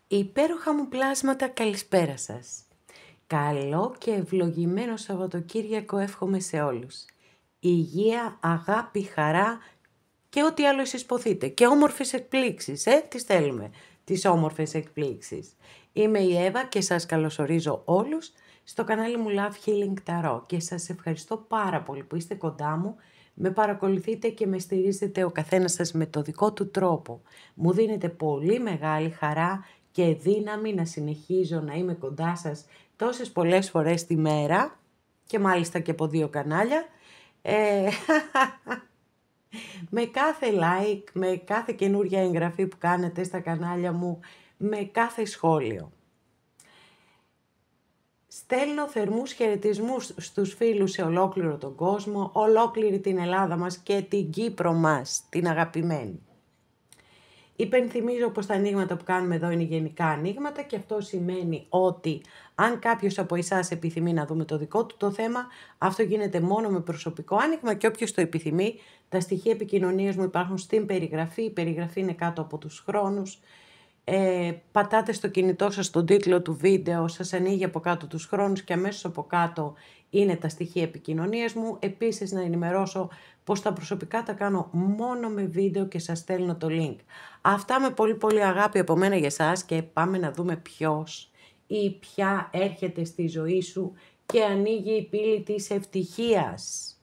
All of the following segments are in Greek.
Υπέροχα μου πλάσματα, καλησπέρα σας. Καλό και ευλογημένο Σαββατοκύριακο εύχομαι σε όλους. Υγεία, αγάπη, χαρά και ό,τι άλλο εσείς ποθείτε. Και όμορφες εκπλήξεις, τις θέλουμε, τις όμορφες εκπλήξεις. Είμαι η Εύα και σας καλωσορίζω όλους στο κανάλι μου Love Healing Tarot και σας ευχαριστώ πάρα πολύ που είστε κοντά μου, με παρακολουθείτε και με στηρίζετε ο καθένας σας με το δικό του τρόπο. Μου δίνετε πολύ μεγάλη χαρά και δύναμη να συνεχίζω να είμαι κοντά σας τόσες πολλές φορές τη μέρα και μάλιστα και από 2 κανάλια. Με κάθε like, με κάθε καινούρια εγγραφή που κάνετε στα κανάλια μου, με κάθε σχόλιο. Στέλνω θερμούς χαιρετισμούς στους φίλους σε ολόκληρο τον κόσμο, ολόκληρη την Ελλάδα μας και την Κύπρο μας, την αγαπημένη. Υπενθυμίζω πως τα ανοίγματα που κάνουμε εδώ είναι γενικά ανοίγματα και αυτό σημαίνει ότι αν κάποιος από εσάς επιθυμεί να δούμε το δικό του το θέμα, αυτό γίνεται μόνο με προσωπικό άνοιγμα και όποιος το επιθυμεί, τα στοιχεία επικοινωνίας μου υπάρχουν στην περιγραφή, η περιγραφή είναι κάτω από τους χρόνους. Πατάτε στο κινητό σας τον τίτλο του βίντεο, σας ανοίγει από κάτω τους χρόνους και αμέσως από κάτω είναι τα στοιχεία επικοινωνίας μου. Επίσης να ενημερώσω πως τα προσωπικά τα κάνω μόνο με βίντεο και σας στέλνω το link. Αυτά με πολύ πολύ αγάπη από μένα για εσάς και πάμε να δούμε ποιος ή ποια έρχεται στη ζωή σου και ανοίγει η πύλη της ευτυχίας.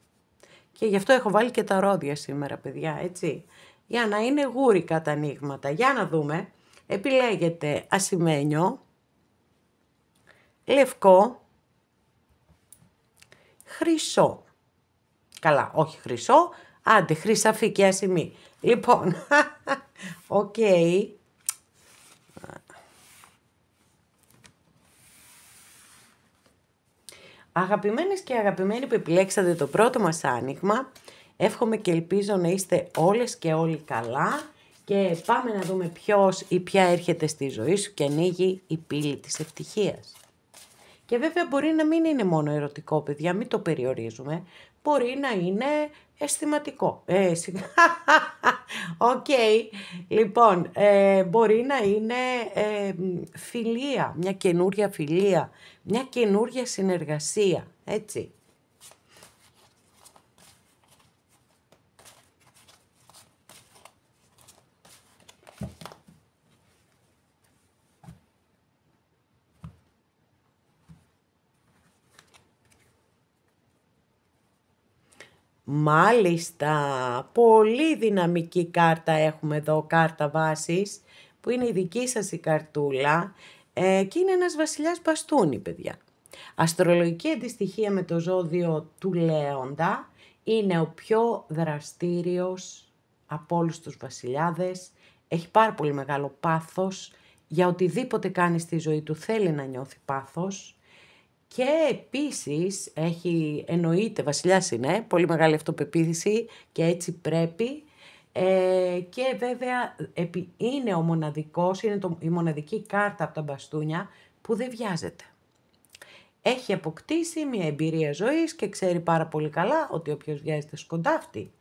Και γι' αυτό έχω βάλει και τα ρόδια σήμερα, παιδιά, έτσι. Για να είναι γούρικα τα ανοίγματα. Για να δούμε. Επιλέγετε ασημένιο, λευκό, χρυσό. Καλά, όχι χρυσό, άντε χρυσαφή και ασημή. Λοιπόν, οκ. Αγαπημένες και αγαπημένοι που επιλέξατε το πρώτο μας άνοιγμα, εύχομαι και ελπίζω να είστε όλες και όλοι καλά και πάμε να δούμε ποιος ή ποια έρχεται στη ζωή σου και ανοίγει η πύλη της ευτυχίας. Και βέβαια μπορεί να μην είναι μόνο ερωτικό, παιδιά, μην το περιορίζουμε. Μπορεί να είναι αισθηματικό. Οκ. Λοιπόν, μπορεί να είναι φιλία, μια καινούρια φιλία, μια καινούρια συνεργασία, έτσι. Μάλιστα, πολύ δυναμική κάρτα έχουμε εδώ, κάρτα βάσης, που είναι η δική σας η καρτούλα και είναι ένας βασιλιάς μπαστούνι, παιδιά. Αστρολογική αντιστοιχεία με το ζώδιο του Λέοντα, είναι ο πιο δραστήριος από όλους τους βασιλιάδες, έχει πάρα πολύ μεγάλο πάθος, για οτιδήποτε κάνει στη ζωή του θέλει να νιώθει πάθος. Και επίσης έχει, εννοείται, βασιλιάς είναι, πολύ μεγάλη αυτοπεποίθηση και έτσι πρέπει. Και βέβαια είναι ο μοναδικός, είναι η μοναδική κάρτα από τα μπαστούνια που δεν βιάζεται. Έχει αποκτήσει μια εμπειρία ζωής και ξέρει πάρα πολύ καλά ότι όποιος βιάζεται σκοντάφτει.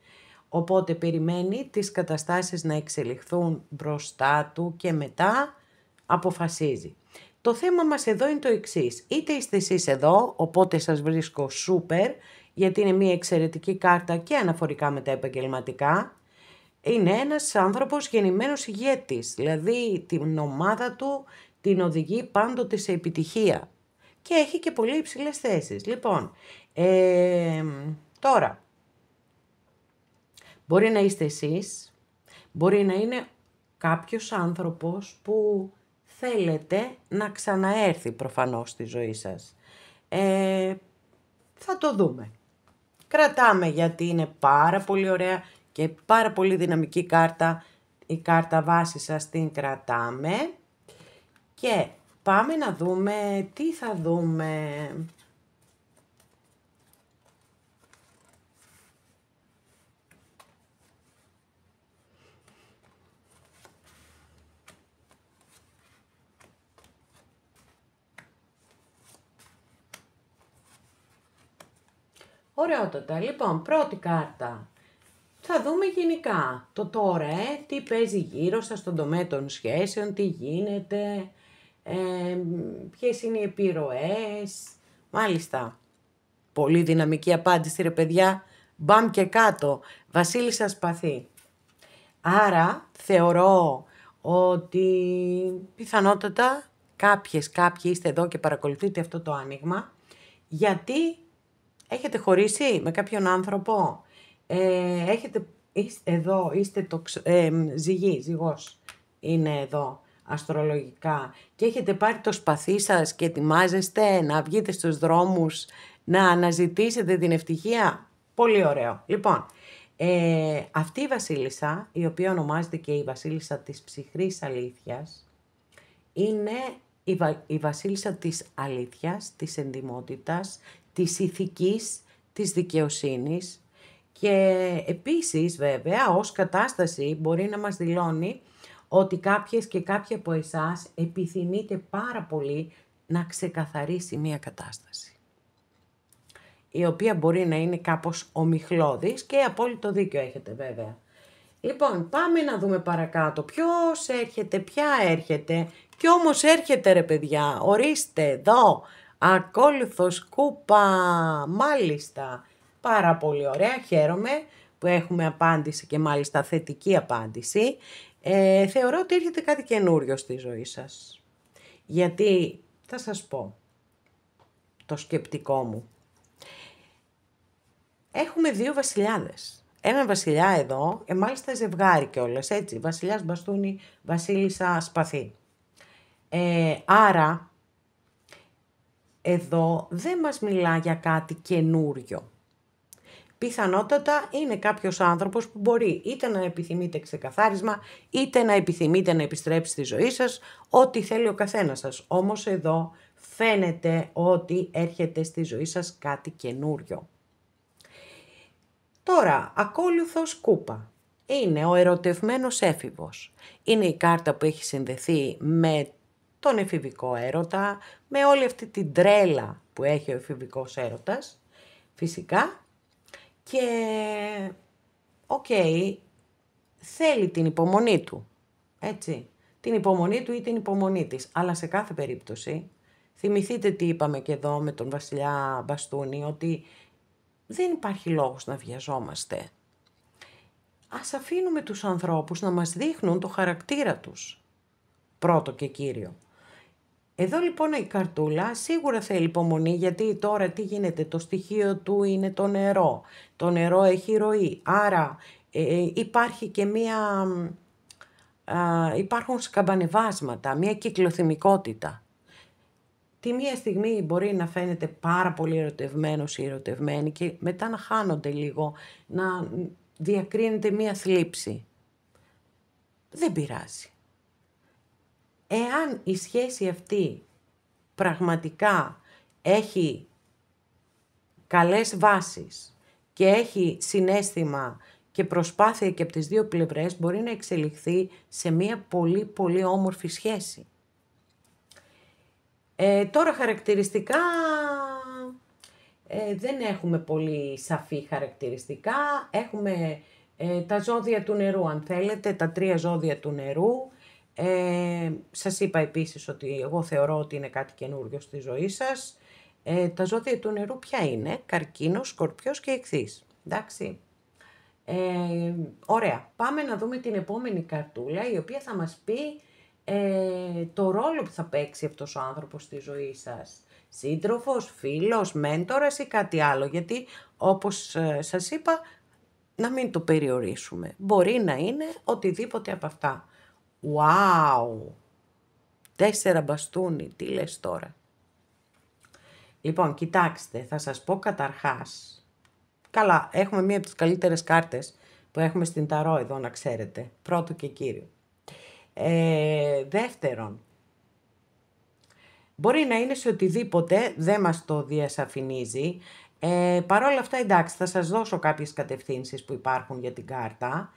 Οπότε περιμένει τις καταστάσεις να εξελιχθούν μπροστά του και μετά αποφασίζει. Το θέμα μας εδώ είναι το εξής. Είτε είστε εσείς εδώ, οπότε σας βρίσκω σούπερ, γιατί είναι μια εξαιρετική κάρτα και αναφορικά με τα επαγγελματικά. Είναι ένας άνθρωπος γεννημένος ηγέτης, δηλαδή την ομάδα του την οδηγεί πάντοτε σε επιτυχία. Και έχει και πολύ υψηλές θέσεις. Λοιπόν, τώρα, μπορεί να είστε εσείς, μπορεί να είναι κάποιος άνθρωπος που θέλετε να ξαναέρθει προφανώς στη ζωή σας. Θα το δούμε. Κρατάμε γιατί είναι πάρα πολύ ωραία και πάρα πολύ δυναμική κάρτα. Η κάρτα βάση σας την κρατάμε. Και πάμε να δούμε τι θα δούμε. Ωραιότατα. Λοιπόν, πρώτη κάρτα. Θα δούμε γενικά το τώρα, τι παίζει γύρω σας στον τομέα των σχέσεων, τι γίνεται, ποιες είναι οι επιρροές. Μάλιστα, πολύ δυναμική απάντηση ρε παιδιά, μπαμ και κάτω, Βασίλισσα Σπαθή. Άρα θεωρώ ότι πιθανότατα κάποιοι είστε εδώ και παρακολουθείτε αυτό το άνοιγμα, γιατί έχετε χωρίσει με κάποιον άνθρωπο, είστε ζυγός είναι εδώ αστρολογικά και έχετε πάρει το σπαθί σας και ετοιμάζεστε να βγείτε στους δρόμους να αναζητήσετε την ευτυχία. Πολύ ωραίο. Λοιπόν, αυτή η βασίλισσα, η οποία ονομάζεται και η βασίλισσα της ψυχρής αλήθειας, είναι η βασίλισσα της αλήθειας, της εντιμότητας, της ηθικής, της δικαιοσύνης και επίσης βέβαια ως κατάσταση μπορεί να μας δηλώνει ότι κάποιες και κάποιοι από εσάς επιθυμείτε πάρα πολύ να ξεκαθαρίσει μία κατάσταση, η οποία μπορεί να είναι κάπως ομιχλώδης και απόλυτο δίκιο έχετε βέβαια. Λοιπόν, πάμε να δούμε παρακάτω. Ποιος έρχεται, ποια έρχεται. Κι όμως έρχεται ρε παιδιά. Ορίστε εδώ. Ακόλουθος κούπα. Μάλιστα. Πάρα πολύ ωραία. Χαίρομαι που έχουμε απάντηση και μάλιστα θετική απάντηση. Θεωρώ ότι έρχεται κάτι καινούριο στη ζωή σας. Γιατί θα σας πω το σκεπτικό μου. Έχουμε δύο βασιλιάδες. Έναν βασιλιά εδώ, μάλιστα ζευγάρι κιόλας, έτσι, βασιλιάς μπαστούνι, βασίλισσα σπαθί. Άρα, εδώ δεν μας μιλά για κάτι καινούριο. Πιθανότατα είναι κάποιος άνθρωπος που μπορεί είτε να επιθυμείτε ξεκαθάρισμα, είτε να επιθυμείτε να επιστρέψει στη ζωή σας, ό,τι θέλει ο καθένας σας. Όμως εδώ φαίνεται ότι έρχεται στη ζωή σας κάτι καινούριο. Τώρα, ακόλουθος κούπα. Είναι ο ερωτευμένος έφηβος. Είναι η κάρτα που έχει συνδεθεί με τον εφηβικό έρωτα, με όλη αυτή την τρέλα που έχει ο εφηβικός έρωτας, φυσικά. Και, θέλει την υπομονή του, έτσι. Την υπομονή του ή την υπομονή της, αλλά σε κάθε περίπτωση, θυμηθείτε τι είπαμε και εδώ με τον βασιλιά Μπαστούνι, ότι δεν υπάρχει λόγος να βιαζόμαστε. Ας αφήνουμε τους ανθρώπους να μας δείχνουν το χαρακτήρα τους. Πρώτο και κύριο. Εδώ λοιπόν η καρτούλα σίγουρα θέλει υπομονή, γιατί τώρα τι γίνεται, το στοιχείο του είναι το νερό. Το νερό έχει ροή, άρα υπάρχει και υπάρχουν σκαμπανεβάσματα, μία κυκλοθυμικότητα. Τη μία στιγμή μπορεί να φαίνεται πάρα πολύ ερωτευμένος ή ερωτευμένη και μετά να χάνονται λίγο, να διακρίνεται μία θλίψη. Δεν πειράζει. Εάν η σχέση αυτή πραγματικά έχει καλές βάσεις και έχει συναίσθημα και προσπάθεια και από τις δύο πλευρές, μπορεί να εξελιχθεί σε μία πολύ πολύ όμορφη σχέση. Τώρα χαρακτηριστικά δεν έχουμε πολύ σαφή χαρακτηριστικά. Έχουμε τα ζώδια του νερού, αν θέλετε, τα 3 ζώδια του νερού. Σας είπα επίσης ότι εγώ θεωρώ ότι είναι κάτι καινούριο στη ζωή σας. Τα ζώδια του νερού ποια είναι? Καρκίνος, Σκορπιός και Ιχθύς. Εντάξει. Ωραία. Πάμε να δούμε την επόμενη καρτούλα, η οποία θα μας πει το ρόλο που θα παίξει αυτός ο άνθρωπος στη ζωή σας. Σύντροφος, φίλος, μέντορας ή κάτι άλλο. Γιατί όπως σας είπα, να μην το περιορίσουμε. Μπορεί να είναι οτιδήποτε από αυτά. Wow! 4 μπαστούνι, τι λες τώρα. Λοιπόν, κοιτάξτε, θα σας πω καταρχάς. Καλά, έχουμε μία από τις καλύτερες κάρτες που έχουμε στην Ταρό εδώ, να ξέρετε. Πρώτο και κύριο. Δεύτερον, μπορεί να είναι σε οτιδήποτε, δεν μας το διασαφηνίζει. Παρ' όλα αυτά, εντάξει, θα σας δώσω κάποιες κατευθύνσεις που υπάρχουν για την κάρτα.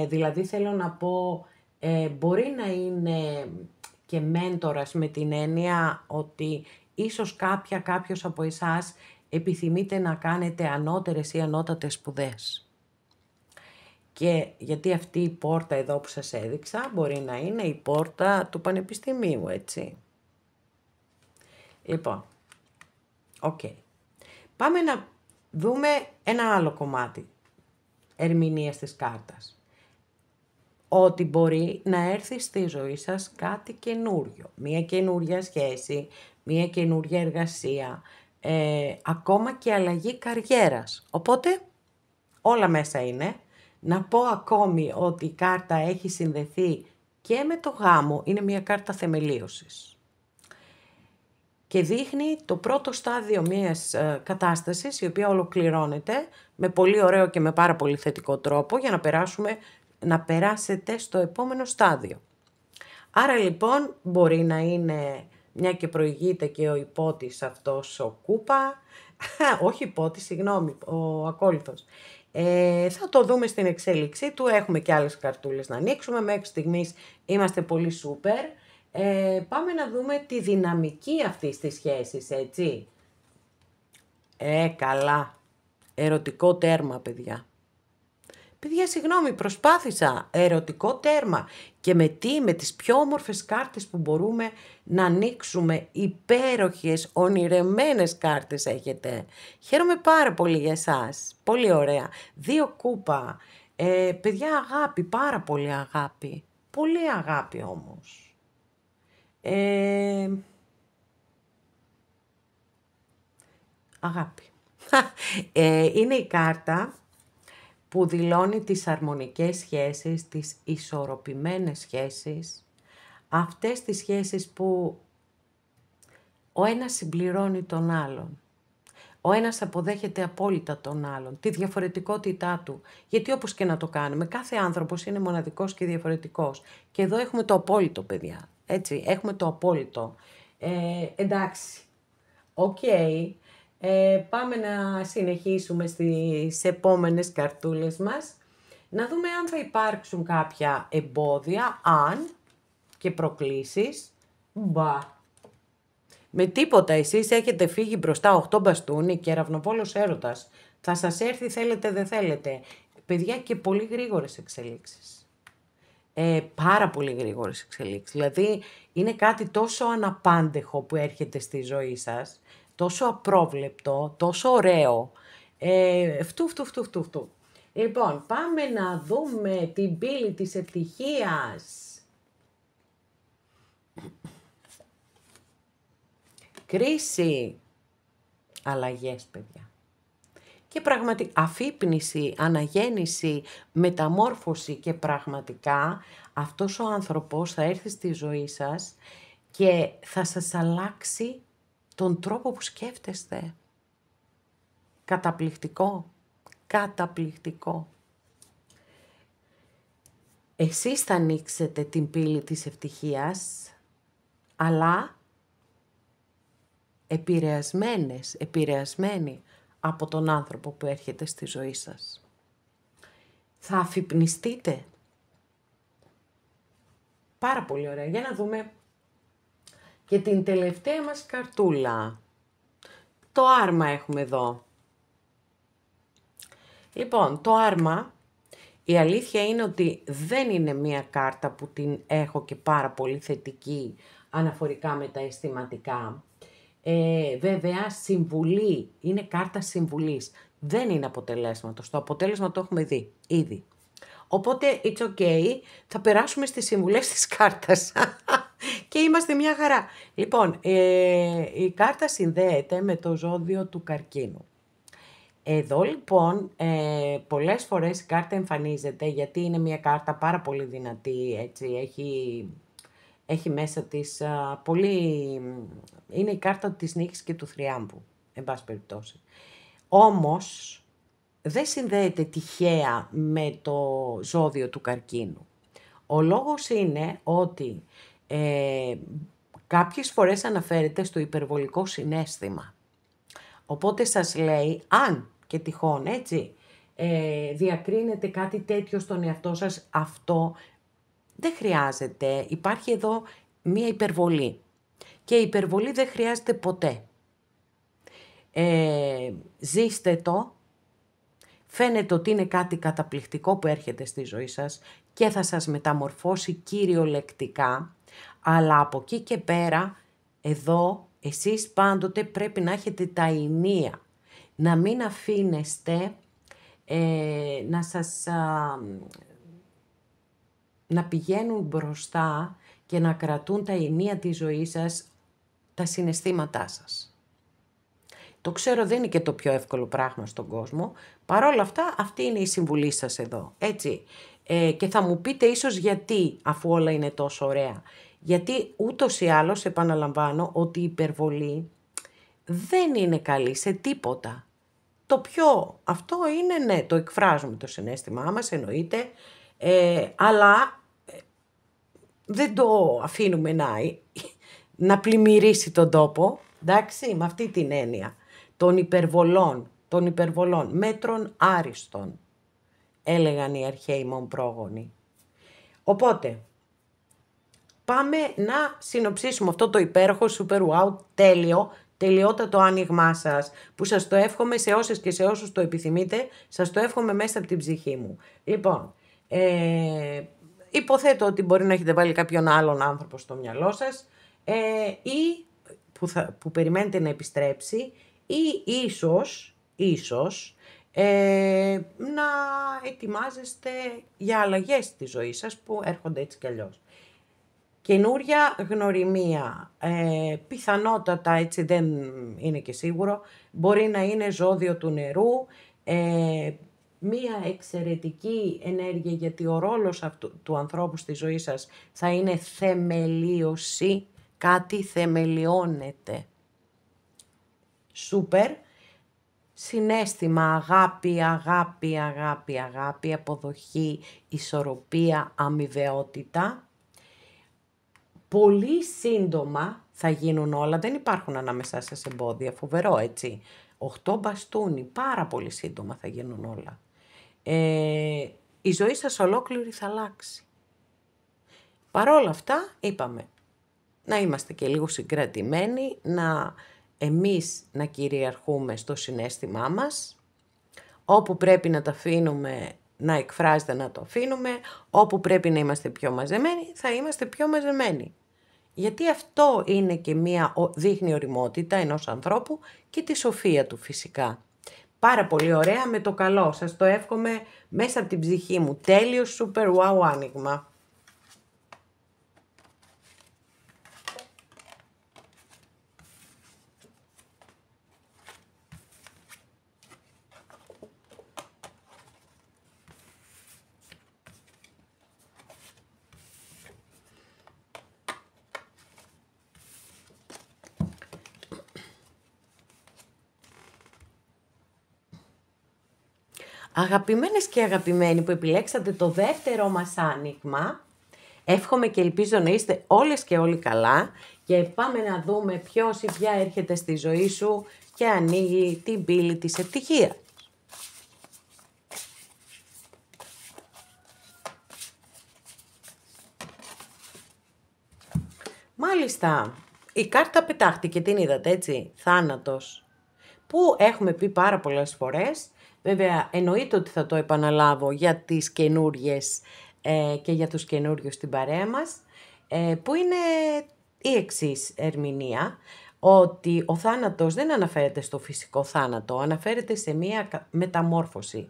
Δηλαδή θέλω να πω, μπορεί να είναι και μέντορας με την έννοια ότι ίσως κάποιος από εσάς επιθυμείτε να κάνετε ανώτερες ή ανώτατες σπουδές. Και γιατί αυτή η πόρτα εδώ που σας έδειξα μπορεί να είναι η πόρτα του πανεπιστημίου, έτσι. Λοιπόν, οκ. Πάμε να δούμε ένα άλλο κομμάτι ερμηνείας της κάρτας. Ότι μπορεί να έρθει στη ζωή σας κάτι καινούριο, μία καινούρια σχέση, μία καινούρια εργασία, ακόμα και αλλαγή καριέρας. Οπότε όλα μέσα είναι. Να πω ακόμη ότι η κάρτα έχει συνδεθεί και με το γάμο, είναι μια κάρτα θεμελίωσης. Και δείχνει το πρώτο στάδιο μιας κατάστασης, η οποία ολοκληρώνεται με πολύ ωραίο και με πάρα πολύ θετικό τρόπο για να περάσετε στο επόμενο στάδιο. Άρα λοιπόν μπορεί να είναι, μια και προηγείται και ο υπότης αυτός ο Κούπα, όχι υπότης, συγγνώμη, ο ακόλουθος. Θα το δούμε στην εξέλιξή του, έχουμε και άλλες καρτούλες να ανοίξουμε, μέχρι στιγμής είμαστε πολύ σούπερ. Πάμε να δούμε τη δυναμική αυτής της σχέσης, έτσι. Καλά, ερωτικό τέρμα, παιδιά. Παιδιά, συγγνώμη, προσπάθησα, ερωτικό τέρμα. Και με τις πιο όμορφες κάρτες που μπορούμε να ανοίξουμε, υπέροχες, ονειρεμένες κάρτες έχετε. Χαίρομαι πάρα πολύ για εσάς, πολύ ωραία. 2 κούπα, παιδιά, αγάπη, πάρα πολύ αγάπη. Πολύ αγάπη όμως. Αγάπη. Είναι η κάρτα που δηλώνει τις αρμονικές σχέσεις, τις ισορροπημένες σχέσεις, αυτές τις σχέσεις που ο ένας συμπληρώνει τον άλλον. Ο ένας αποδέχεται απόλυτα τον άλλον, τη διαφορετικότητά του. Γιατί όπως και να το κάνουμε, κάθε άνθρωπος είναι μοναδικός και διαφορετικός. Και εδώ έχουμε το απόλυτο, παιδιά. Έτσι, έχουμε το απόλυτο. Εντάξει. Οκ. Πάμε να συνεχίσουμε στις επόμενες καρτούλες μας. Να δούμε αν θα υπάρξουν κάποια εμπόδια, αν και προκλήσεις. Με τίποτα εσείς έχετε φύγει μπροστά 8 μπαστούνι και ραυνοβόλος έρωτας. Θα σας έρθει θέλετε δεν θέλετε. Παιδιά, και πολύ γρήγορες εξελίξεις. Πάρα πολύ γρήγορες εξελίξεις. Δηλαδή είναι κάτι τόσο αναπάντεχο που έρχεται στη ζωή σας, τόσο απρόβλεπτο, τόσο ωραίο. Φτου. Λοιπόν, πάμε να δούμε την πύλη της ευτυχίας. Κρίση. Αλλαγές, παιδιά. Και πραγματικά αφύπνιση, αναγέννηση, μεταμόρφωση και πραγματικά αυτός ο άνθρωπος θα έρθει στη ζωή σας και θα σας αλλάξει τον τρόπο που σκέφτεστε. Καταπληκτικό. Καταπληκτικό. Εσείς θα ανοίξετε την πύλη της ευτυχίας, αλλά επηρεασμένοι από τον άνθρωπο που έρχεται στη ζωή σας. Θα αφυπνιστείτε. Πάρα πολύ ωραία. Για να δούμε και την τελευταία μας καρτούλα. Το άρμα έχουμε εδώ. Λοιπόν, το άρμα, η αλήθεια είναι ότι δεν είναι μία κάρτα που την έχω και πάρα πολύ θετική αναφορικά με τα αισθηματικά. Βέβαια, συμβουλή, είναι κάρτα συμβουλής. Δεν είναι αποτελέσματος. Το αποτέλεσμα το έχουμε δει ήδη. Οπότε, it's okay, θα περάσουμε στις συμβουλές της κάρτας. Και είμαστε μια χαρά. Λοιπόν, η κάρτα συνδέεται με το ζώδιο του Καρκίνου. Εδώ λοιπόν πολλές φορές η κάρτα εμφανίζεται γιατί είναι μια κάρτα πάρα πολύ δυνατή, έτσι, έχει μέσα της είναι η κάρτα της νίκης και του θριάμβου, εν πάση περιπτώσει. Όμως δεν συνδέεται τυχαία με το ζώδιο του Καρκίνου. Ο λόγος είναι ότι κάποιες φορές αναφέρεται στο υπερβολικό συναίσθημα. Οπότε σας λέει, αν και τυχόν, έτσι, διακρίνετε κάτι τέτοιο στον εαυτό σας, αυτό δεν χρειάζεται. Υπάρχει εδώ μία υπερβολή. Και η υπερβολή δεν χρειάζεται ποτέ. Ζήστε το, Φαίνεται ότι είναι κάτι καταπληκτικό που έρχεται στη ζωή σας και θα σας μεταμορφώσει κυριολεκτικά, αλλά από εκεί και πέρα, εδώ, εσείς πάντοτε πρέπει να έχετε τα ενία, να μην αφήνεστε να πηγαίνουν μπροστά και να κρατούν τα ενία της ζωής σας, τα συναισθήματά σας. Το ξέρω, δεν είναι και το πιο εύκολο πράγμα στον κόσμο. Παρ' όλα αυτά, αυτή είναι η συμβουλή σας εδώ, έτσι. Και θα μου πείτε ίσως γιατί, αφού όλα είναι τόσο ωραία. Γιατί ούτως ή άλλως, επαναλαμβάνω, ότι η υπερβολή δεν είναι καλή σε τίποτα. Το πιο, αυτό είναι, ναι, το εκφράζουμε το συναίσθημά μας, εννοείται, αλλά δεν το αφήνουμε να πλημμυρίσει τον τόπο, εντάξει, με αυτή την έννοια των υπερβολών, μέτρων άριστον, έλεγαν οι αρχαίοι μον πρόγονοι. Οπότε, πάμε να συνοψίσουμε αυτό το υπέροχο super wow, τελειότατο άνοιγμά σας, που σας το εύχομαι σε όσες και σε όσους το επιθυμείτε, σας το εύχομαι μέσα από την ψυχή μου. Λοιπόν, υποθέτω ότι μπορεί να έχετε βάλει κάποιον άλλον άνθρωπο στο μυαλό σας ή που περιμένετε να επιστρέψει, ή ίσως να ετοιμάζεστε για αλλαγές στη ζωή σας που έρχονται έτσι κι αλλιώς. Καινούρια γνωριμία, πιθανότατα, έτσι δεν είναι και σίγουρο, μπορεί να είναι ζώδιο του νερού, μία εξαιρετική ενέργεια, γιατί ο ρόλος του ανθρώπου στη ζωή σας θα είναι θεμελίωση, κάτι θεμελιώνεται. Σούπερ, συναίσθημα, αγάπη, αποδοχή, ισορροπία, αμοιβαιότητα. Πολύ σύντομα θα γίνουν όλα, δεν υπάρχουν ανάμεσά σας εμπόδια, φοβερό έτσι. 8 μπαστούνι, πάρα πολύ σύντομα θα γίνουν όλα. Η ζωή σας ολόκληρη θα αλλάξει. Παρόλα αυτά, είπαμε, να είμαστε και λίγο συγκρατημένοι, εμείς να κυριαρχούμε στο συναίσθημά μας, όπου πρέπει να το αφήνουμε να εκφράζεται να το αφήνουμε, όπου πρέπει να είμαστε πιο μαζεμένοι, θα είμαστε πιο μαζεμένοι. Γιατί αυτό είναι και δείχνει οριμότητα ενός ανθρώπου και τη σοφία του φυσικά. Πάρα πολύ ωραία, με το καλό. Σας το εύχομαι μέσα από την ψυχή μου. Τέλειο super wow άνοιγμα. Αγαπημένες και αγαπημένοι που επιλέξατε το δεύτερο μας άνοιγμα, εύχομαι και ελπίζω να είστε όλες και όλοι καλά και πάμε να δούμε ποιος ή ποια έρχεται στη ζωή σου και ανοίγει την πύλη της ευτυχίας. Μάλιστα, η κάρτα πετάχτηκε, την είδατε έτσι, θάνατος, που έχουμε πει πάρα πολλές φορές. Βέβαια, εννοείται ότι θα το επαναλάβω για τις καινούριες και για τους καινούριους στην παρέα μας, που είναι η εξής ερμηνεία, ότι ο θάνατος δεν αναφέρεται στο φυσικό θάνατο, αναφέρεται σε μία μεταμόρφωση,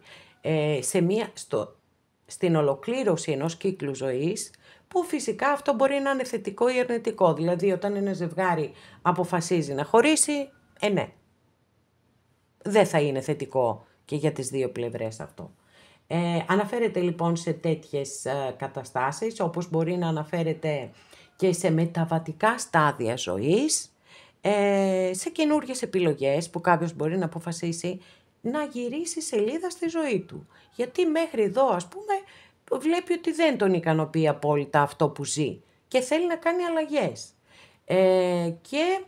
στην ολοκλήρωση ενός κύκλου ζωής, που φυσικά αυτό μπορεί να είναι θετικό ή αρνητικό. Δηλαδή, όταν ένα ζευγάρι αποφασίζει να χωρίσει, ναι, δεν θα είναι θετικό και για τις δύο πλευρές αυτό. Αναφέρεται λοιπόν σε τέτοιες καταστάσεις, όπως μπορεί να αναφέρεται και σε μεταβατικά στάδια ζωής, σε καινούργιες επιλογές που κάποιος μπορεί να αποφασίσει να γυρίσει σελίδα στη ζωή του. Γιατί μέχρι εδώ, ας πούμε, βλέπει ότι δεν τον ικανοποιεί απόλυτα αυτό που ζει και θέλει να κάνει αλλαγές. Και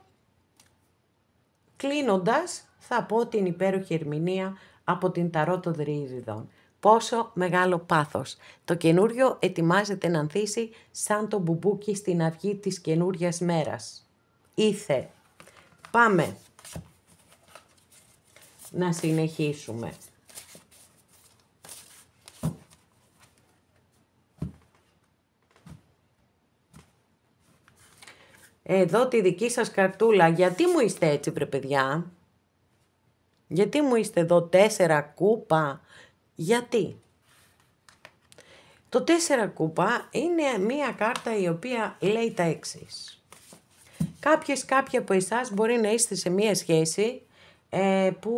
κλείνοντας, θα πω την υπέροχη ερμηνεία από την Ταρό των Δρύδιδων. Πόσο μεγάλο πάθος. Το καινούριο ετοιμάζεται να ανθίσει σαν το μπουμπούκι στην αυγή της καινούριας μέρας. Ήθε. Πάμε να συνεχίσουμε. Εδώ τη δική σας καρτούλα. Γιατί μου είστε έτσι βρε παιδιά? Γιατί μου είστε εδώ 4 κούπα? Γιατί? Το 4 κούπα είναι μία κάρτα η οποία λέει τα εξής. Κάποιοι από εσάς μπορεί να είστε σε μία σχέση που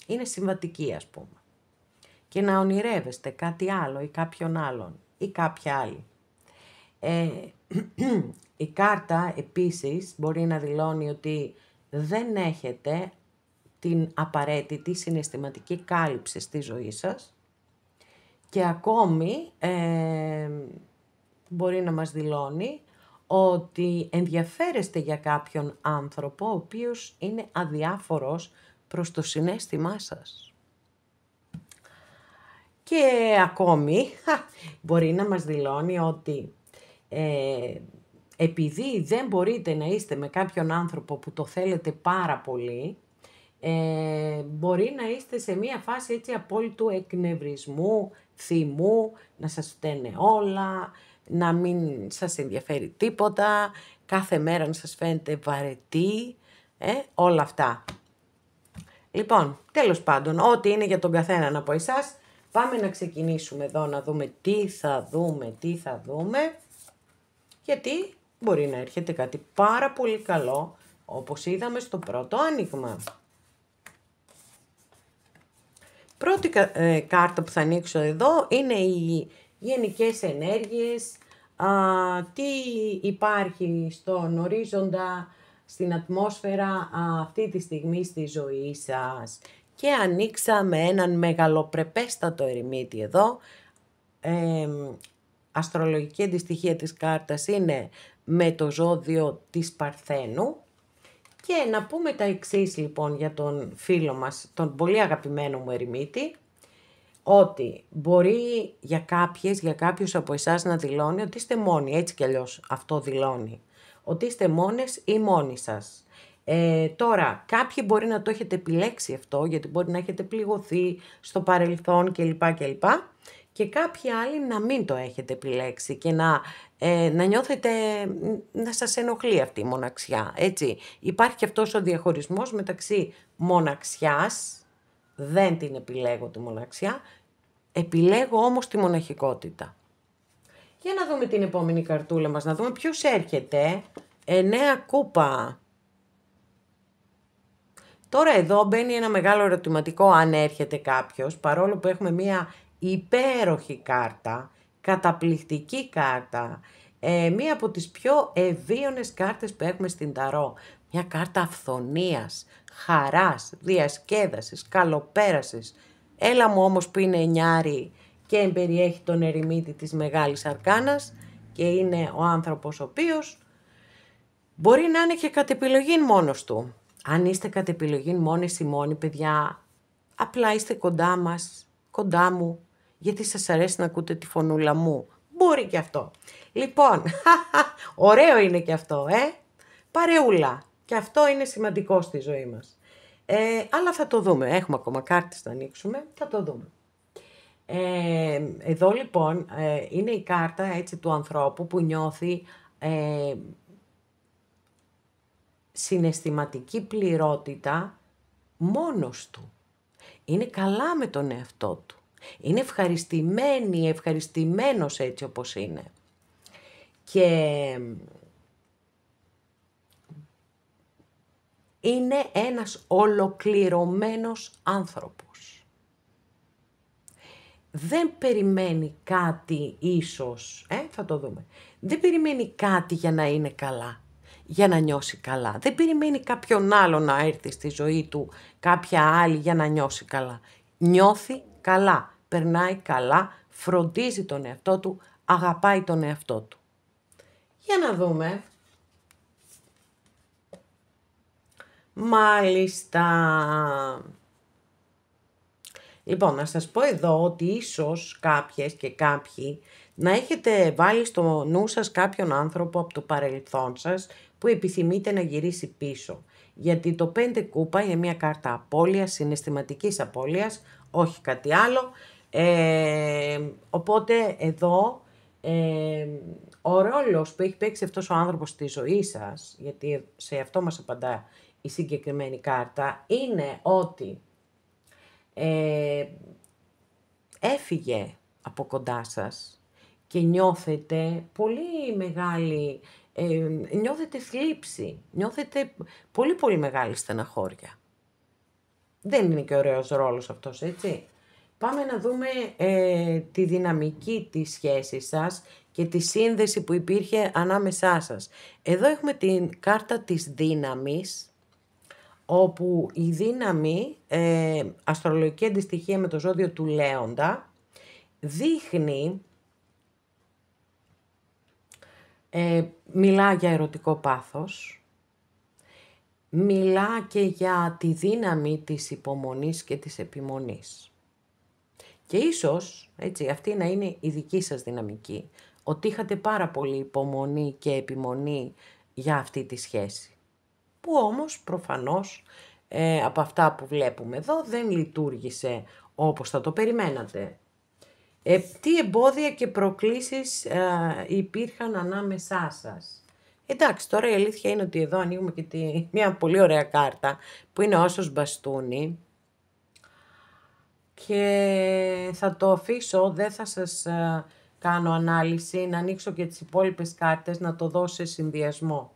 είναι συμβατική ας πούμε. Και να ονειρεύεστε κάτι άλλο ή κάποιον άλλον ή κάποια άλλη. Η κάρτα επίσης μπορεί να δηλώνει ότι δεν έχετε την απαραίτητη συναισθηματική κάλυψη στη ζωή σας και ακόμη μπορεί να μας δηλώνει ότι ενδιαφέρεστε για κάποιον άνθρωπο ο οποίος είναι αδιάφορος προς το συναίσθημά σας. Και ακόμη μπορεί να μας δηλώνει ότι επειδή δεν μπορείτε να είστε με κάποιον άνθρωπο που το θέλετε πάρα πολύ, μπορεί να είστε σε μία φάση έτσι απόλυτου εκνευρισμού, θυμού, να σας φταίνε όλα, να μην σας ενδιαφέρει τίποτα, κάθε μέρα να σας φαίνεται βαρετή, όλα αυτά. Λοιπόν, τέλος πάντων, ό,τι είναι για τον καθέναν από εσάς, πάμε να ξεκινήσουμε εδώ να δούμε τι θα δούμε, γιατί μπορεί να έρχεται κάτι πάρα πολύ καλό, όπως είδαμε στο πρώτο άνοιγμα. Πρώτη κάρτα που θα ανοίξω εδώ είναι οι γενικές ενέργειες, τι υπάρχει στον ορίζοντα, στην ατμόσφαιρα αυτή τη στιγμή στη ζωή σας. Και ανοίξαμε έναν μεγαλοπρεπέστατο ερημίτη εδώ. Αστρολογική αντιστοιχεία της κάρτας είναι με το ζώδιο της Παρθένου. Και να πούμε τα εξής λοιπόν για τον φίλο μας, τον πολύ αγαπημένο μου ερημίτη, ότι μπορεί για κάποιους από εσάς να δηλώνει ότι είστε μόνοι, έτσι κι αλλιώς αυτό δηλώνει, ότι είστε μόνες ή μόνοι σας. Τώρα, κάποιοι μπορεί να το έχετε επιλέξει αυτό, γιατί μπορεί να έχετε πληγωθεί στο παρελθόν κλπ. Και κάποιοι άλλοι να μην το έχετε επιλέξει και να νιώθετε, να σας ενοχλεί αυτή η μοναξιά, έτσι. Υπάρχει και αυτός ο διαχωρισμός μεταξύ μοναξιάς, δεν την επιλέγω τη μοναξιά, επιλέγω όμως τη μοναχικότητα. Για να δούμε την επόμενη καρτούλα μας, να δούμε ποιος έρχεται. 9 κούπα. Τώρα εδώ μπαίνει ένα μεγάλο ερωτηματικό αν έρχεται κάποιος, παρόλο που έχουμε μία υπέροχη κάρτα, καταπληκτική κάρτα, μία από τις πιο ευίωνες κάρτες που έχουμε στην ταρό. Μια κάρτα αυθονίας, χαράς, διασκέδασης, καλοπέρασης. Έλα μου όμως που είναι εννιάρη και εμπεριέχει τον ερημίτη της Μεγάλης Αρκάνας και είναι ο άνθρωπος ο οποίος μπορεί να είναι και κατ' επιλογή μόνος του. Αν είστε κατ' επιλογή μόνες ή μόνοι, παιδιά, απλά είστε κοντά μας, κοντά μου, γιατί σας αρέσει να ακούτε τη φωνούλα μου. Μπορεί και αυτό. Λοιπόν, ωραίο είναι και αυτό, παρεούλα. Και αυτό είναι σημαντικό στη ζωή μας. Αλλά θα το δούμε. Έχουμε ακόμα κάρτες να ανοίξουμε, θα το δούμε. Εδώ λοιπόν είναι η κάρτα έτσι του ανθρώπου που νιώθει συναισθηματική πληρότητα μόνος του. Είναι καλά με τον εαυτό του. Είναι ευχαριστημένος έτσι όπως είναι. Και είναι ένας ολοκληρωμένος άνθρωπος. Δεν περιμένει κάτι ίσως, θα το δούμε. Δεν περιμένει κάτι για να είναι καλά, για να νιώσει καλά. Δεν περιμένει κάποιον άλλο να έρθει στη ζωή του, κάποια άλλη για να νιώσει καλά. Νιώθει καλά, περνάει καλά, φροντίζει τον εαυτό του, αγαπάει τον εαυτό του. Για να δούμε. Μάλιστα. Λοιπόν, να σας πω εδώ ότι ίσως κάποιες και κάποιοι να έχετε βάλει στο νου σας κάποιον άνθρωπο από το παρελθόν σας που επιθυμείτε να γυρίσει πίσω. Γιατί το 5 κούπα είναι μια κάρτα απώλειας, συναισθηματικής απώλειας, όχι κάτι άλλο. Οπότε εδώ Ο ρόλος που έχει παίξει αυτός ο άνθρωπος στη ζωή σας, γιατί σε αυτό μας απαντά η συγκεκριμένη κάρτα, είναι ότι έφυγε από κοντά σας και νιώθετε πολύ μεγάλη, νιώθετε θλίψη, νιώθετε πολύ πολύ μεγάλη στεναχώρια. Δεν είναι και ωραίος ρόλος αυτός, έτσι. Πάμε να δούμε τη δυναμική της σχέσης σας και τη σύνδεση που υπήρχε ανάμεσά σας. Εδώ έχουμε την κάρτα της δύναμης, όπου η δύναμη, αστρολογική αντιστοιχεία με το ζώδιο του Λέοντα, δείχνει, μιλά για ερωτικό πάθος, μιλά και για τη δύναμη της υπομονής και της επιμονής. Και ίσως, έτσι, αυτή να είναι η δική σας δυναμική, ότι είχατε πάρα πολύ υπομονή και επιμονή για αυτή τη σχέση. Που όμως, προφανώς, από αυτά που βλέπουμε εδώ, δεν λειτουργήσε όπως θα το περιμένατε. Τι εμπόδια και προκλήσεις υπήρχαν ανάμεσά σας. Εντάξει, τώρα η αλήθεια είναι ότι εδώ ανοίγουμε και μια πολύ ωραία κάρτα, που είναι όσος μπαστούνι. Και θα το αφήσω, δεν θα σας κάνω ανάλυση, να ανοίξω και τις υπόλοιπες κάρτες, να το δω σε συνδυασμό.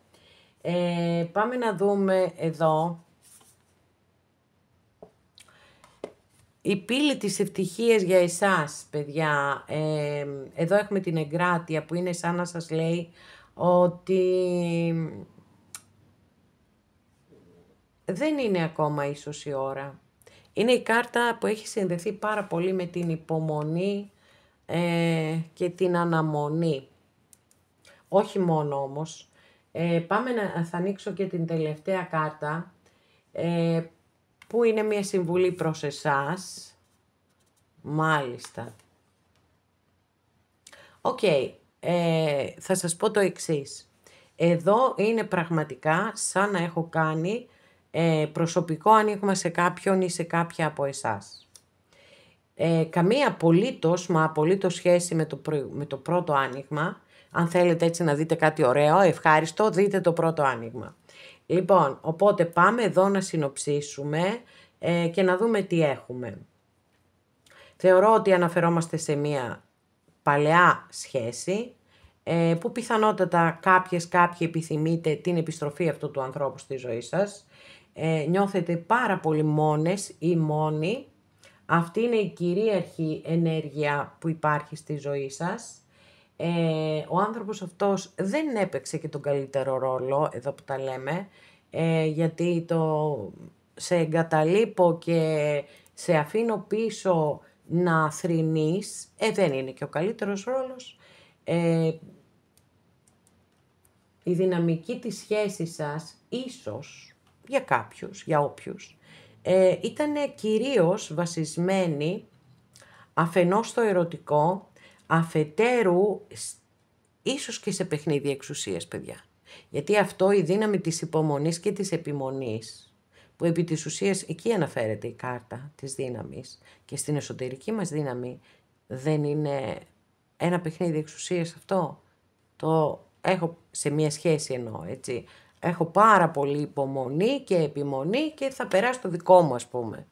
Πάμε να δούμε εδώ. Η πύλη της ευτυχίας για εσάς, παιδιά. Εδώ έχουμε την εγκράτεια που είναι σαν να σας λέει ότι δεν είναι ακόμα ίσως η ώρα. Είναι η κάρτα που έχει συνδεθεί πάρα πολύ με την υπομονή και την αναμονή. Όχι μόνο όμως. Θα ανοίξω και την τελευταία κάρτα, που είναι μια συμβουλή προς εσάς. Μάλιστα. Οκ. Θα σας πω το εξής. Εδώ είναι πραγματικά σαν να έχω κάνει προσωπικό άνοιγμα σε κάποιον ή σε κάποια από εσάς. Καμία απολύτως σχέση με το πρώτο άνοιγμα. Αν θέλετε έτσι να δείτε κάτι ωραίο, ευχάριστο, δείτε το πρώτο άνοιγμα. Λοιπόν, οπότε πάμε εδώ να συνοψίσουμε και να δούμε τι έχουμε. Θεωρώ ότι αναφερόμαστε σε μια παλαιά σχέση, που πιθανότατα κάποιοι επιθυμείτε την επιστροφή αυτού του ανθρώπου στη ζωή σας. Νιώθετε πάρα πολύ μόνες ή μόνοι. Αυτή είναι η κυρίαρχη ενέργεια που υπάρχει στη ζωή σας. Ο άνθρωπος αυτός δεν έπαιξε και τον καλύτερο ρόλο, εδώ που τα λέμε, γιατί σε εγκαταλείπω και σε αφήνω πίσω να θρηνείς, δεν είναι και ο καλύτερος ρόλος. Η δυναμική της σχέσης σας, ίσως, για κάποιους, για όποιους, ήταν κυρίως βασισμένη αφενός στο ερωτικό, αφετέρου ίσως και σε παιχνίδι εξουσίας, παιδιά. Γιατί αυτό, η δύναμη της υπομονής και της επιμονής, που επί της ουσίας εκεί αναφέρεται η κάρτα της δύναμης και στην εσωτερική μας δύναμη, δεν είναι ένα παιχνίδι εξουσίας αυτό? Το έχω σε μια σχέση εννοώ, έτσι. Έχω πάρα πολύ υπομονή και επιμονή και θα περάσει το δικό μου, ας πούμε.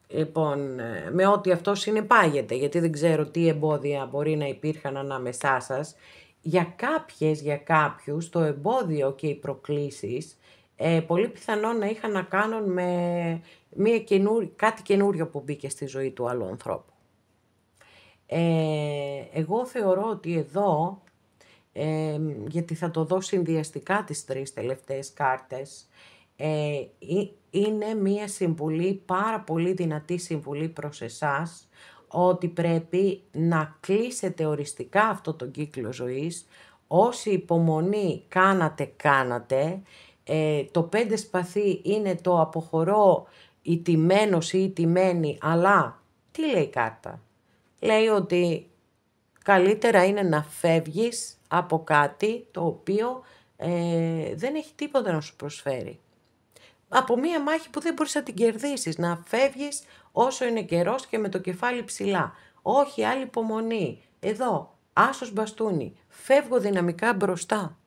Λοιπόν, με ό,τι αυτό συνεπάγεται, γιατί δεν ξέρω τι εμπόδια μπορεί να υπήρχαν ανάμεσά σας. Για κάποιους, το εμπόδιο και οι προκλήσεις πολύ πιθανόν να είχαν να κάνουν με κάτι καινούριο που μπήκε στη ζωή του άλλου ανθρώπου. Εγώ θεωρώ ότι εδώ, γιατί θα το δω συνδυαστικά τις τρεις τελευταίες κάρτες, είναι μία συμβουλή, πάρα πολύ δυνατή συμβουλή προς εσάς, ότι πρέπει να κλείσετε οριστικά αυτό τον κύκλο ζωής. Όση υπομονή κάνατε, το 5 σπαθί είναι το αποχωρώ, ηττημένος ή ηττημένη, αλλά τι λέει η κάρτα? Λέει ότι καλύτερα είναι να φεύγεις από κάτι το οποίο δεν έχει τίποτα να σου προσφέρει. Από μία μάχη που δεν μπορείς να την κερδίσεις, να φεύγεις όσο είναι καιρός και με το κεφάλι ψηλά. Όχι, άλλη υπομονή. Εδώ, Άσος μπαστούνι. Φεύγω δυναμικά μπροστά.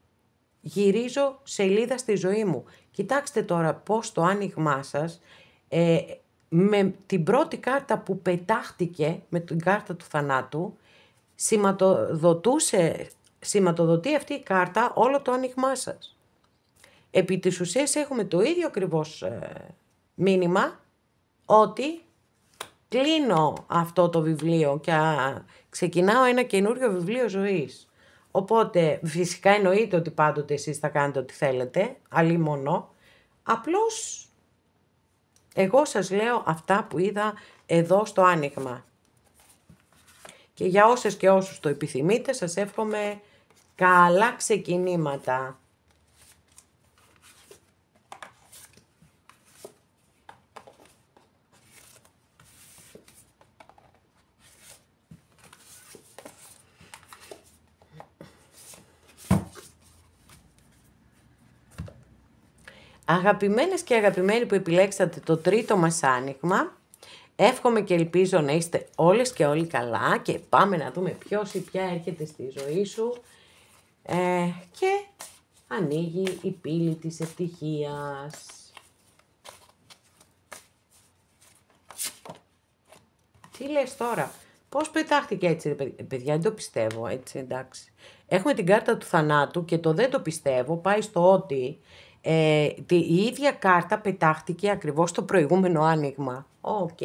Γυρίζω σελίδα στη ζωή μου. Κοιτάξτε τώρα πώς το άνοιγμά σας, με την πρώτη κάρτα που πετάχτηκε, με την κάρτα του θανάτου, σηματοδοτεί αυτή η κάρτα όλο το άνοιγμά σας. Επί της ουσίας έχουμε το ίδιο ακριβώς μήνυμα, ότι κλείνω αυτό το βιβλίο και ξεκινάω ένα καινούριο βιβλίο ζωής. Οπότε φυσικά εννοείται ότι πάντοτε εσείς θα κάνετε ό,τι θέλετε, αλίμονο. Απλώς εγώ σας λέω αυτά που είδα εδώ στο άνοιγμα. Και για όσες και όσους το επιθυμείτε, σας εύχομαι καλά ξεκινήματα. Αγαπημένες και αγαπημένοι που επιλέξατε το τρίτο μας άνοιγμα, εύχομαι και ελπίζω να είστε όλες και όλοι καλά και πάμε να δούμε ποιος ή ποια έρχεται στη ζωή σου και ανοίγει η πύλη της ευτυχίας. Τι λες τώρα, πώς πετάχτηκε έτσι ρε παιδιά, δεν το πιστεύω έτσι, εντάξει. Έχουμε την κάρτα του θανάτου και το δεν το πιστεύω πάει στο ότι η ίδια κάρτα πετάχτηκε ακριβώς στο προηγούμενο άνοιγμα. Οκ.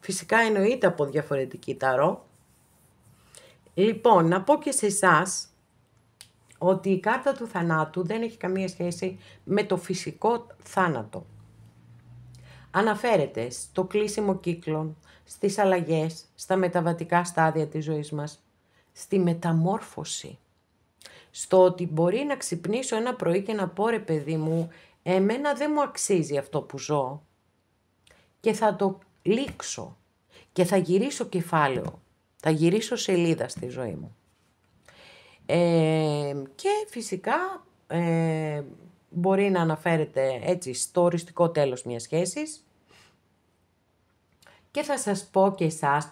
Φυσικά εννοείται από διαφορετική ταρό. Λοιπόν, να πω και σε εσάς ότι η κάρτα του θανάτου δεν έχει καμία σχέση με το φυσικό θάνατο. Αναφέρεται στο κλείσιμο κύκλων, στις αλλαγές, στα μεταβατικά στάδια της ζωής μας, στη μεταμόρφωση. Στο ότι μπορεί να ξυπνήσω ένα πρωί και να πω ρε παιδί μου, εμένα δεν μου αξίζει αυτό που ζω και θα το λήξω και θα γυρίσω κεφάλαιο, θα γυρίσω σελίδα στη ζωή μου. Και φυσικά μπορεί να αναφέρεται έτσι στο οριστικό τέλος μιας σχέσης και θα σας πω και εσάς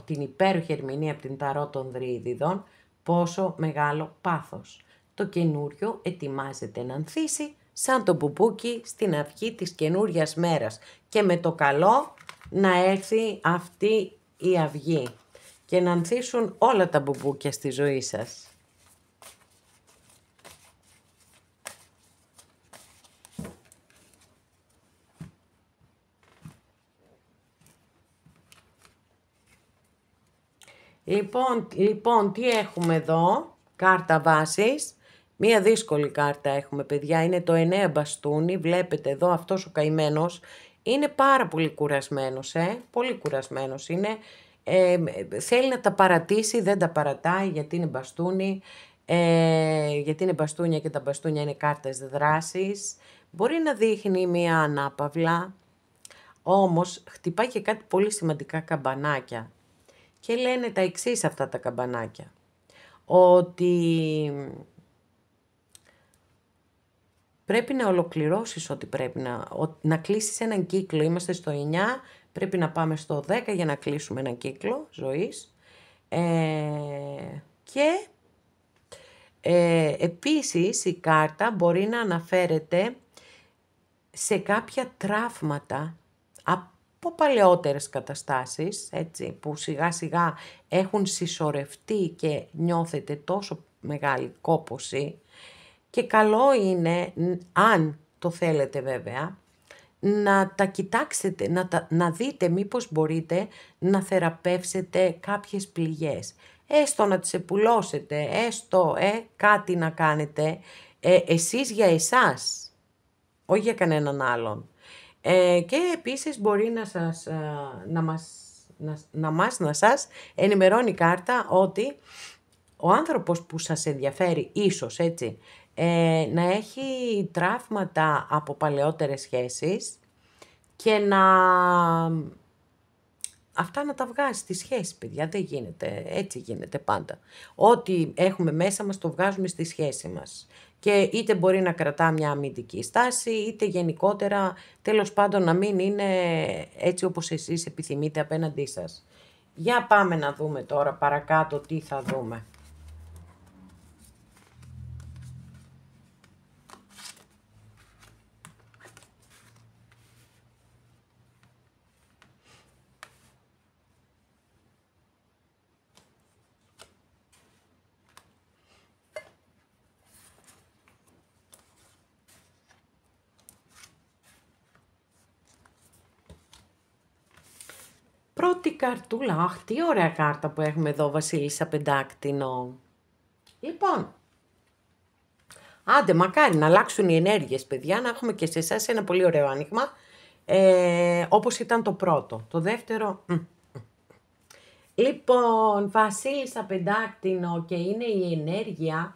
την υπέροχη ερμηνεία από την ταρό των Δρύδιδων, πόσο μεγάλο πάθος. Το καινούριο ετοιμάζεται να ανθίσει σαν το μπουμπούκι στην αυγή της καινούριας μέρας και με το καλό να έρθει αυτή η αυγή και να ανθίσουν όλα τα μπουμπούκια στη ζωή σας. Λοιπόν, τι έχουμε εδώ, κάρτα βάσης, μία δύσκολη κάρτα έχουμε παιδιά, είναι το 9 μπαστούνι, βλέπετε εδώ αυτός ο καημένος είναι πάρα πολύ κουρασμένος, πολύ κουρασμένος είναι, θέλει να τα παρατήσει, δεν τα παρατάει γιατί είναι μπαστούνι, γιατί είναι μπαστούνια και τα μπαστούνια είναι κάρτες δράσης, μπορεί να δείχνει μία ανάπαυλα, όμως χτυπάει και κάτι πολύ σημαντικά καμπανάκια. Και λένε τα εξής αυτά τα καμπανάκια, ότι πρέπει να ολοκληρώσεις ό,τι πρέπει να κλείσεις έναν κύκλο. Είμαστε στο 9, πρέπει να πάμε στο 10 για να κλείσουμε έναν κύκλο ζωής. Και επίσης η κάρτα μπορεί να αναφέρεται σε κάποια τραύματα από παλαιότερες καταστάσεις, έτσι, που σιγά σιγά έχουν συσσωρευτεί και νιώθετε τόσο μεγάλη κόπωση και καλό είναι, αν το θέλετε βέβαια, να τα κοιτάξετε, να δείτε μήπως μπορείτε να θεραπεύσετε κάποιες πληγές. Έστω να τις επουλώσετε, έστω κάτι να κάνετε, εσείς για εσάς, όχι για κανέναν άλλον. Και επίσης μπορεί να σας ενημερώνει η κάρτα ότι ο άνθρωπος που σας ενδιαφέρει ίσως έτσι να έχει τραύματα από παλαιότερες σχέσεις και αυτά να τα βγάζει στη σχέση, παιδιά, δεν γίνεται, έτσι γίνεται πάντα. Ό,τι έχουμε μέσα μας το βγάζουμε στη σχέση μας. Και είτε μπορεί να κρατά μια αμυντική στάση, είτε γενικότερα, τέλος πάντων, να μην είναι έτσι όπως εσείς επιθυμείτε απέναντί σας. Για πάμε να δούμε τώρα παρακάτω τι θα δούμε. πρώτη καρτούλα. Αχ, τι ωραία κάρτα που έχουμε εδώ, Βασίλισσα Πεντάκτηνο. Λοιπόν, άντε μακάρι να αλλάξουν οι ενέργειες, παιδιά, να έχουμε και σε εσάς ένα πολύ ωραίο άνοιγμα, όπως ήταν το πρώτο. Το δεύτερο... Λοιπόν, Βασίλισσα Πεντάκτηνο, και είναι η ενέργεια,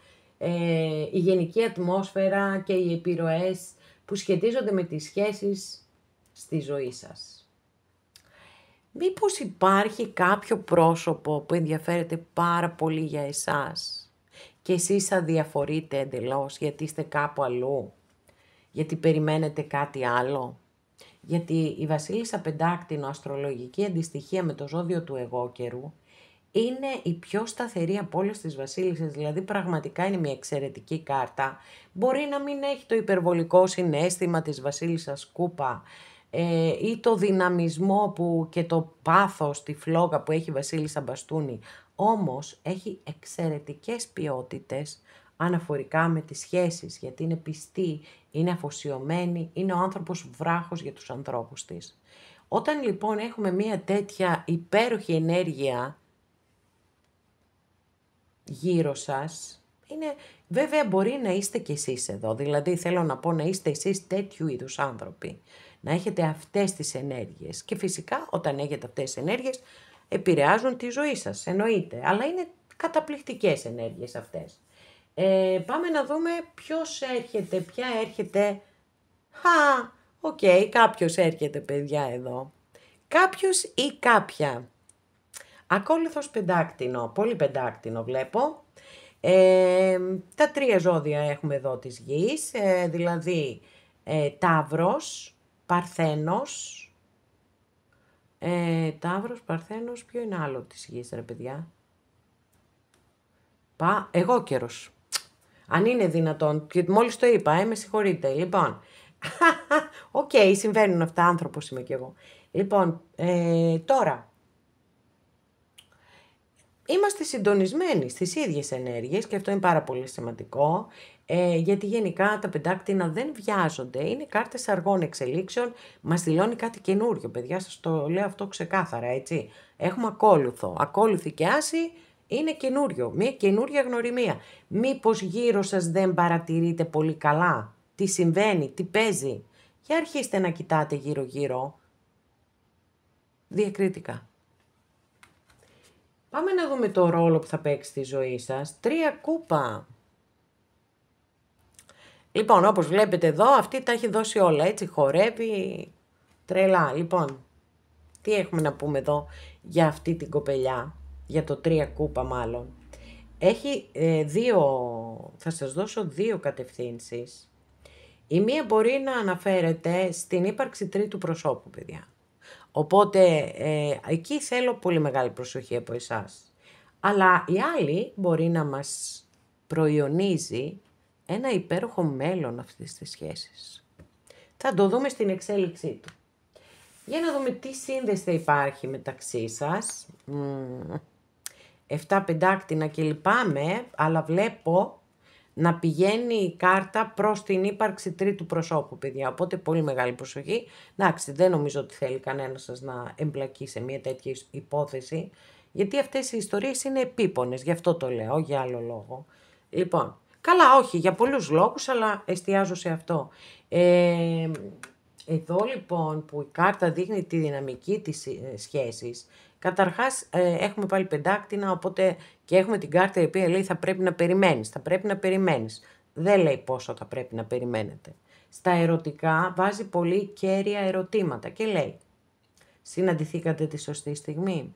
η γενική ατμόσφαιρα και οι επιρροές που σχετίζονται με τις σχέσεις στη ζωή σας. Μήπως υπάρχει κάποιο πρόσωπο που ενδιαφέρεται πάρα πολύ για εσάς και εσείς αδιαφορείτε εντελώς γιατί είστε κάπου αλλού, γιατί περιμένετε κάτι άλλο? Γιατί η Βασίλισσα Πεντάκτηνο, αστρολογική αντιστοιχεία με το ζώδιο του εγώ καιρού, είναι η πιο σταθερή από όλες τις βασίλισσες, δηλαδή πραγματικά είναι μια εξαιρετική κάρτα. Μπορεί να μην έχει το υπερβολικό συναίσθημα της βασίλισσας Κούπα ή το δυναμισμό που και το πάθος, τη φλόγα που έχει η βασίλισσα Μπαστούνη, όμως έχει εξαιρετικές ποιότητες αναφορικά με τις σχέσεις, γιατί είναι πιστή, είναι αφοσιωμένη, είναι ο άνθρωπος βράχος για τους ανθρώπους της. Όταν λοιπόν έχουμε μια τέτοια υπέροχη ενέργεια γύρω σας, βέβαια μπορεί να είστε κι εσείς εδώ, δηλαδή θέλω να πω να είστε εσείς τέτοιου είδους άνθρωποι, να έχετε αυτές τις ενέργειες και φυσικά όταν έχετε αυτές τις ενέργειες επηρεάζουν τη ζωή σας, εννοείται, αλλά είναι καταπληκτικές ενέργειες αυτές. Πάμε να δούμε ποιος έρχεται, ποια έρχεται. Οκ, κάποιος έρχεται, παιδιά, εδώ. Κάποιος ή κάποια. Ακόλουθος Πεντάκτηνο, πολύ Πεντάκτηνο βλέπω. Τα 3 ζώδια έχουμε εδώ της γης, δηλαδή Ταύρος, Παρθένος. Ταύρος, Παρθένος, ποιο είναι άλλο της γης, ρε παιδιά? Εγώ καιρος. Αν είναι δυνατόν, και μόλις το είπα, με συγχωρείτε. Λοιπόν, οκ, συμβαίνουν αυτά, άνθρωπος είμαι κι εγώ. Λοιπόν, τώρα, είμαστε συντονισμένοι στις ίδιες ενέργειες και αυτό είναι πάρα πολύ σημαντικό, γιατί γενικά τα Πεντάκτηνα δεν βιάζονται, είναι κάρτες αργών εξελίξεων, μας δηλώνει κάτι καινούριο, παιδιά, σας το λέω αυτό ξεκάθαρα, έτσι. Έχουμε ακόλουθο, ακόλουθη και άση. Είναι καινούριο, μια καινούρια γνωριμία. Μήπως γύρω σας δεν παρατηρείτε πολύ καλά τι συμβαίνει, τι παίζει? Για αρχίστε να κοιτάτε γύρω-γύρω, διακριτικά. Πάμε να δούμε το ρόλο που θα παίξει στη ζωή σας. 3 κούπα. Λοιπόν, όπως βλέπετε εδώ, αυτή τα έχει δώσει όλα, έτσι, χορεύει τρελά. Λοιπόν, τι έχουμε να πούμε εδώ για αυτή την κοπελιά? Για το 3 κούπα μάλλον. Έχει θα σας δώσω 2 κατευθύνσεις. Η μία μπορεί να αναφέρεται στην ύπαρξη τρίτου προσώπου, παιδιά. Οπότε εκεί θέλω πολύ μεγάλη προσοχή από εσάς. Αλλά η άλλη μπορεί να μας προϊονίζει ένα υπέροχο μέλλον αυτής της σχέσης. Θα το δούμε στην εξέλιξή του. Για να δούμε τι σύνδεση θα υπάρχει μεταξύ σας. 7 Πεντάκτηνα και λυπάμαι, αλλά βλέπω να πηγαίνει η κάρτα προς την ύπαρξη τρίτου προσώπου, παιδιά. Οπότε πολύ μεγάλη προσοχή. Εντάξει, δεν νομίζω ότι θέλει κανένας σας να εμπλακεί σε μια τέτοια υπόθεση, γιατί αυτές οι ιστορίες είναι επίπονες, γι' αυτό το λέω, για άλλο λόγο. Λοιπόν, καλά, όχι, για πολλούς λόγους, αλλά εστιάζω σε αυτό. Εδώ λοιπόν που η κάρτα δείχνει τη δυναμική της σχέσης, καταρχάς έχουμε πάλι Πεντάκτηνα, οπότε και έχουμε την κάρτα η οποία λέει θα πρέπει να περιμένεις, θα πρέπει να περιμένεις. Δεν λέει πόσο θα πρέπει να περιμένετε. Στα ερωτικά βάζει πολύ κέρια ερωτήματα και λέει: συναντηθήκατε τη σωστή στιγμή?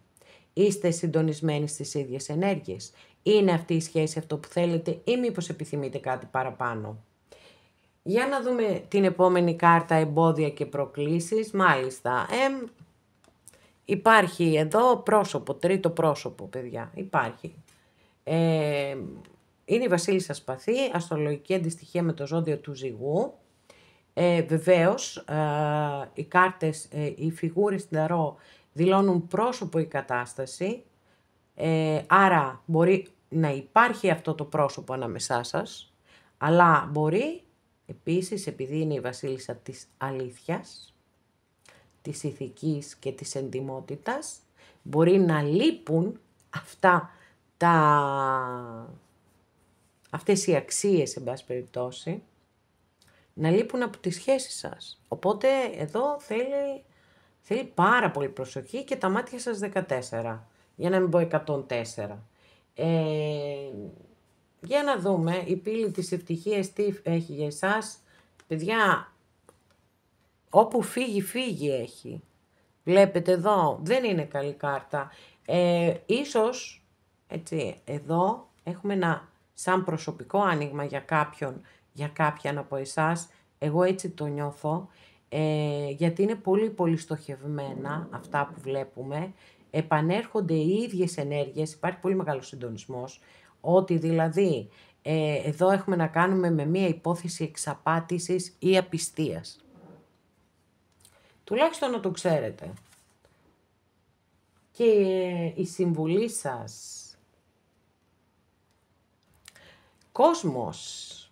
Είστε συντονισμένοι στις ίδιες ενέργειες? Είναι αυτή η σχέση αυτό που θέλετε ή μήπως επιθυμείτε κάτι παραπάνω? Για να δούμε την επόμενη κάρτα, εμπόδια και προκλήσεις. Μάλιστα, υπάρχει εδώ πρόσωπο, τρίτο πρόσωπο, παιδιά, υπάρχει. Είναι η Βασίλισσα Σπαθή, αστρολογική αντιστοιχεία με το ζώδιο του Ζυγού. Βεβαίως, οι κάρτες, οι φιγούρες στην ταρό δηλώνουν πρόσωπο ή κατάσταση, άρα μπορεί να υπάρχει αυτό το πρόσωπο ανάμεσά σας, αλλά μπορεί επίσης, επειδή είναι η Βασίλισσα της αλήθειας, της ηθικής και της εντιμότητας, μπορεί να λείπουν αυτές οι αξίες, εν πάση περιπτώσει, να λείπουν από τις σχέσεις σας. Οπότε εδώ θέλει πάρα πολύ προσοχή και τα μάτια σας 14, για να μην πω 104. Για να δούμε, η πύλη της ευτυχίας τι έχει για εσάς. Παιδιά, όπου φύγει έχει. Βλέπετε εδώ, δεν είναι καλή κάρτα. Ίσως, έτσι, εδώ έχουμε ένα σαν προσωπικό άνοιγμα για κάποιον, για κάποιαν από εσάς. Εγώ έτσι το νιώθω, γιατί είναι πολύ πολύ στοχευμένα αυτά που βλέπουμε. Επανέρχονται οι ίδιες ενέργειες, υπάρχει πολύ μεγάλος συντονισμός, ότι δηλαδή εδώ έχουμε να κάνουμε με μία υπόθεση εξαπάτησης ή απιστίας. Τουλάχιστον να το ξέρετε. Και η συμβουλή σας. Κόσμος.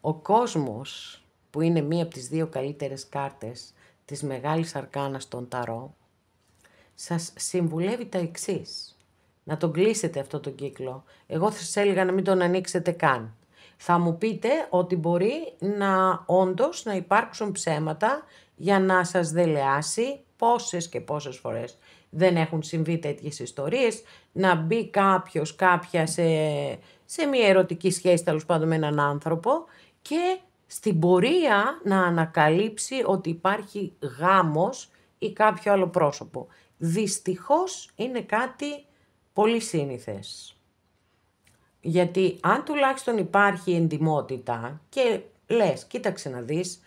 Ο κόσμος, που είναι μία από τις δύο καλύτερες κάρτες της Μεγάλης Αρκάνας των Ταρό, σας συμβουλεύει τα εξής. Να τον κλείσετε αυτό τον κύκλο. Εγώ θα σας έλεγα να μην τον ανοίξετε καν. Θα μου πείτε ότι μπορεί να όντως να υπάρξουν ψέματα για να σας δελεάσει. Πόσες και πόσες φορές δεν έχουν συμβεί τέτοιες ιστορίες, να μπει κάποιος, κάποια σε μια ερωτική σχέση, τέλος πάντων, με έναν άνθρωπο και στην πορεία να ανακαλύψει ότι υπάρχει γάμος ή κάποιο άλλο πρόσωπο. Δυστυχώς είναι κάτι πολύ σύνηθες. Γιατί αν τουλάχιστον υπάρχει εντιμότητα και λες, κοίταξε να δεις,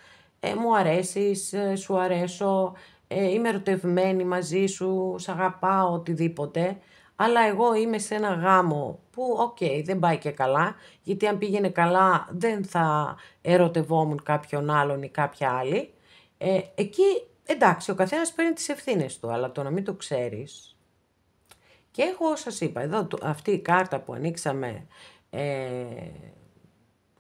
μου αρέσεις, σου αρέσω, είμαι ερωτευμένη μαζί σου, σ' αγαπάω, οτιδήποτε, αλλά εγώ είμαι σε ένα γάμο που, δεν πάει και καλά, γιατί αν πήγαινε καλά δεν θα ερωτευόμουν κάποιον άλλον ή κάποια άλλη. Εκεί, εντάξει, ο καθένας παίρνει τις ευθύνες του, αλλά το να μην το ξέρεις. Και εγώ σας είπα, εδώ αυτή η κάρτα που ανοίξαμε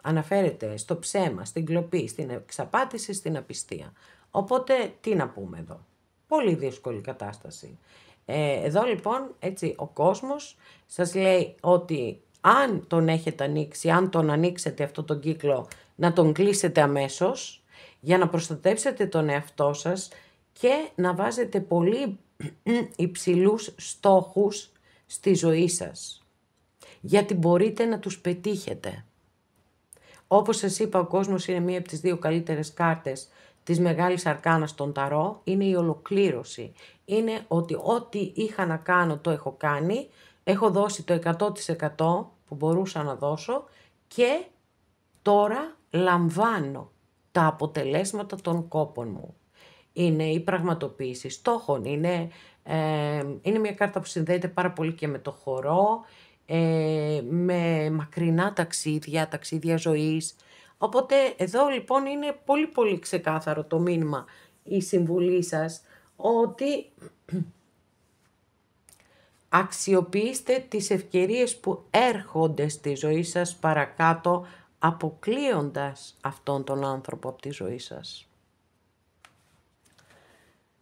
αναφέρεται στο ψέμα, στην κλοπή, στην εξαπάτηση, στην απιστία. Οπότε τι να πούμε εδώ. Πολύ δύσκολη κατάσταση. Εδώ λοιπόν έτσι ο κόσμος σας λέει ότι αν τον έχετε ανοίξει, αν τον ανοίξετε αυτό τον κύκλο, να τον κλείσετε αμέσως για να προστατεύσετε τον εαυτό σας και να βάζετε πολύ υψηλούς στόχους στη ζωή σας. Γιατί μπορείτε να τους πετύχετε. Όπως σας είπα, ο κόσμος είναι μία από τις δύο καλύτερες κάρτες της Μεγάλης Αρκάνας των Ταρό. Είναι η ολοκλήρωση. Είναι ότι ό,τι είχα να κάνω το έχω κάνει. Έχω δώσει το 100% που μπορούσα να δώσω και τώρα λαμβάνω τα αποτελέσματα των κόπων μου. Είναι η πραγματοποίηση στόχων. Είναι μια κάρτα που συνδέεται πάρα πολύ και με το χορό, με μακρινά ταξίδια ζωής. Οπότε εδώ λοιπόν είναι πολύ πολύ ξεκάθαρο το μήνυμα, η συμβουλή σας, ότι αξιοποιήστε τις ευκαιρίες που έρχονται στη ζωή σας παρακάτω, αποκλείοντας αυτόν τον άνθρωπο από τη ζωή σας.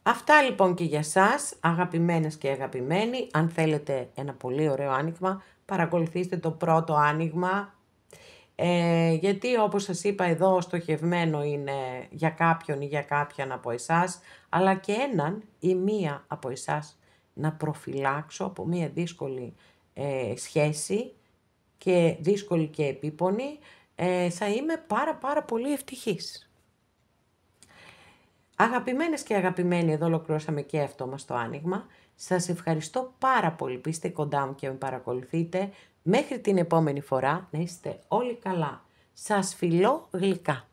Αυτά λοιπόν και για σας, αγαπημένες και αγαπημένοι. Αν θέλετε ένα πολύ ωραίο άνοιγμα, παρακολουθήστε το πρώτο άνοιγμα, γιατί όπως σας είπα εδώ στοχευμένο είναι για κάποιον ή για κάποιαν από εσάς, αλλά και έναν ή μία από εσάς να προφυλάξω από μία δύσκολη σχέση και δύσκολη και επίπονη, θα είμαι πάρα πολύ ευτυχής. Αγαπημένες και αγαπημένοι, εδώ ολοκληρώσαμε και αυτό μας το άνοιγμα. Σας ευχαριστώ πάρα πολύ που είστε κοντά μου και με παρακολουθείτε. Μέχρι την επόμενη φορά να είστε όλοι καλά. Σας φιλώ γλυκά.